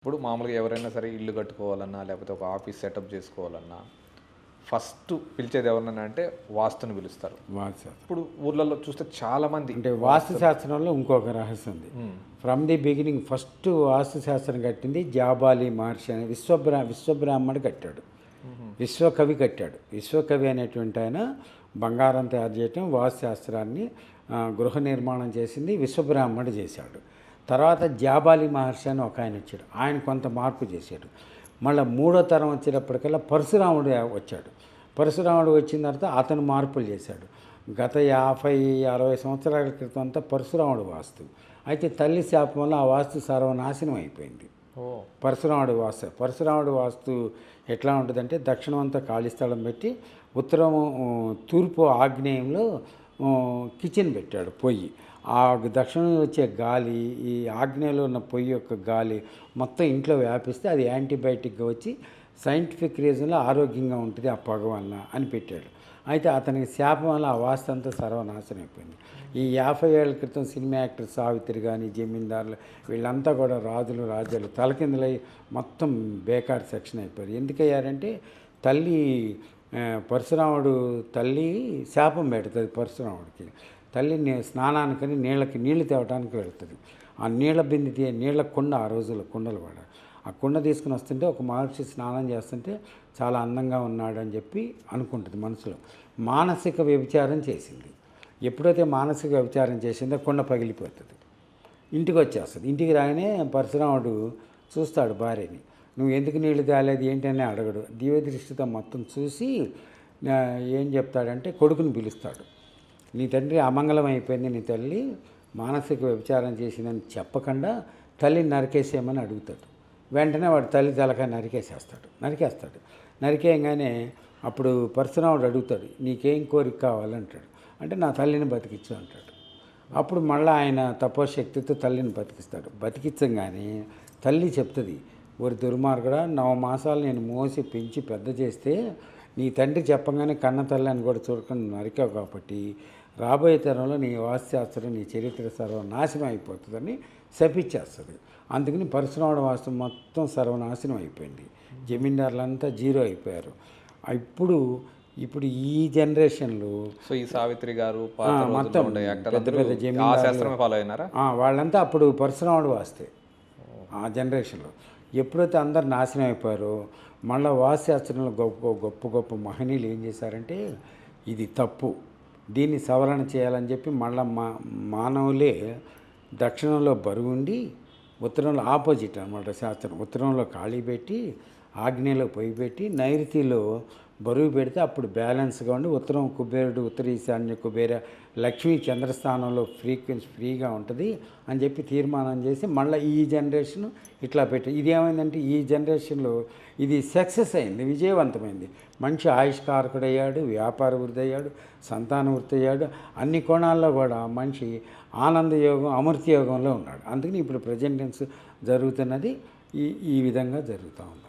ఇప్పుడు మామూలుగా ఎవరైనా సరే ఇల్లు కట్టుకోవాలన్నా, లేకపోతే ఒక ఆఫీస్ సెటప్ చేసుకోవాలన్నా, ఫస్ట్ పిలిచేది ఎవరినైనా అంటే వాస్తుని పిలుస్తారు. వాస్తు ఇప్పుడు ఊర్లలో చూస్తే చాలామంది అంటే వాస్తు శాస్త్రంలో ఇంకొక రహస్యం ఉంది. ఫ్రమ్ ది బిగినింగ్ ఫస్ట్ వాస్తు శాస్త్రం కట్టింది జాబాలి మహర్షి అని విశ్వబ్రాహ్మణుడు కట్టాడు. విశ్వకవి కట్టాడు. విశ్వకవి అనేటువంటి ఆయన బంగారం తయారు చేయటం, వాస్తు శాస్త్రాన్ని గృహ నిర్మాణం చేసింది విశ్వబ్రాహ్మణుడు చేశాడు. తర్వాత జాబాలి మహర్షి అని ఒక ఆయన వచ్చాడు. ఆయన కొంత మార్పు చేశాడు. మళ్ళీ మూడో తరం వచ్చేటప్పటికల్లా పరశురాముడు వచ్చాడు. పరశురాముడు వచ్చిన తర్వాత అతను మార్పులు చేశాడు. గత 50-60 సంవత్సరాల క్రితం అంతా పరశురాముడు వాస్తు. అయితే తల్లి శాపం వల్ల ఆ వాస్తు సర్వనాశనం అయిపోయింది. పరశురాముడు వాస్తు ఎట్లా ఉంటుందంటే దక్షిణం అంతా ఖాళీ స్థలం పెట్టి ఉత్తరం తూర్పు ఆగ్నేయంలో కిచెన్ పెట్టాడు. పొయ్యి ఆ దక్షిణం వచ్చే గాలి ఈ ఆగ్నేయంలో ఉన్న పొయ్యి యొక్క గాలి మొత్తం ఇంట్లో వ్యాపిస్తే అది యాంటీబయాటిక్గా వచ్చి సైంటిఫిక్ రీజన్లో ఆరోగ్యంగా ఉంటుంది ఆ పొగ వల్ల అని పెట్టాడు. అయితే అతనికి శాపం వల్ల ఆ వాస్తు అంతా సర్వనాశనం అయిపోయింది. ఈ 50 ఏళ్ల క్రితం సినిమా యాక్టర్ సావిత్రి కానీ జమీందారులు వీళ్ళంతా కూడా రాజులు రాజ్యాలు తలకిందులై మొత్తం బేకార్ సెక్షన్ అయిపోయారు. ఎందుకయ్యారంటే తల్లి పరశురాముడు తల్లి శాపం పెడుతుంది. పరశురాముడికి తల్లి స్నానానికని నీళ్ళు తేవడానికి వెళ్తుంది. ఆ నీళ్ళ బిందె నీళ్ళ కుండ ఆ రోజుల్లో కుండలు కూడా ఆ కుండ తీసుకుని వస్తుంటే ఒక మహర్షి స్నానం చేస్తుంటే చాలా అందంగా ఉన్నాడు అని చెప్పి అనుకుంటుంది మనసులో. మానసిక వ్యభిచారం చేసింది. ఎప్పుడైతే మానసిక వ్యభిచారం చేసిందో కుండ పగిలిపోతుంది. ఇంటికి వచ్చేస్తుంది. ఇంటికి రాగానే పరశురాముడు చూస్తాడు భార్యని. నువ్వు ఎందుకు నీళ్లు తేలేదు ఏంటని అడగడు. దివ్యదృష్టితో మొత్తం చూసి ఏం చెప్తాడంటే కొడుకుని పిలుస్తాడు. నీ తండ్రి అమంగళం అయిపోయింది, నీ తల్లి మానసిక వ్యభిచారం చేసిందని చెప్పకుండా తల్లిని నరికేసేయమని అడుగుతాడు. వెంటనే వాడు తల్లి తలకాయ నరికేస్తాడు. నరికేయగానే అప్పుడు పరశురాముడు అడుగుతాడు, నీకేం కోరిక కావాలంటాడు. అంటే నా తల్లిని బతికించు అంటాడు. అప్పుడు మళ్ళీ ఆయన తపోశక్తితో తల్లిని బతికించగానే తల్లి చెప్తుంది, ఓరి దుర్మార్గుడా 9 మాసాలు నేను మోసి పెంచి పెద్ద చేస్తే నీ తండ్రి చెప్పగానే కన్న తల్లి అని కూడా చూడకుండా నరికావు కాబట్టి రాబోయే తరంలో నీ వాస్తుశాస్త్రం నీ చరిత్ర సర్వనాశనం అయిపోతుందని శపించేస్తుంది. అందుకని పరశురాముడు వాస్తు మొత్తం సర్వనాశనం అయిపోయింది. జమీందారులంతా జీరో అయిపోయారు. ఇప్పుడు ఈ జనరేషన్లో ఈ సావిత్రి గారు మొత్తం పెద్ద పెద్ద జమీందారు వాళ్ళంతా అప్పుడు పరశురాముడు వాస్తే ఆ జనరేషన్లో. ఎప్పుడైతే అందరు నాశనం అయిపోయారో మళ్ళీ వాస్తుశాస్త్రంలో గొప్ప మహనీయులు ఏం చేశారంటే ఇది తప్పు, దీన్ని సవరణ చేయాలని చెప్పి మళ్ళీ మానవులే దక్షిణంలో బరువు ఉండి ఉత్తరంలో ఆపోజిట్ అనమాట శాస్త్రం. ఉత్తరంలో ఖాళీ పెట్టి ఆగ్నేయంలో పొయ్యి పెట్టి నైరుతిలో బరువు పెడితే అప్పుడు బ్యాలెన్స్గా ఉండి ఉత్తరం కుబేరుడు ఉత్తర ఈశాన్య కుబేర లక్ష్మీ చంద్రస్థానంలో ఫ్రీక్వెన్సీ ఫ్రీగా ఉంటుంది అని చెప్పి తీర్మానం చేసి మళ్ళీ ఈ జనరేషన్ ఇట్లా పెట్టి ఇదేమైందంటే ఈ జనరేషన్లో ఇది సక్సెస్ అయింది, విజయవంతమైంది. మనిషి ఆయుష్కారకుడయ్యాడు, వ్యాపార వృద్ధి అయ్యాడు, సంతాన వృద్ధి అయ్యాడు. అన్ని కోణాల్లో కూడా మనిషి ఆనందయోగం అమృతయోగంలో ఉన్నాడు. అందుకని ఇప్పుడు ప్రజెంటెన్స్ జరుగుతున్నది ఈ విధంగా జరుగుతూ ఉంది.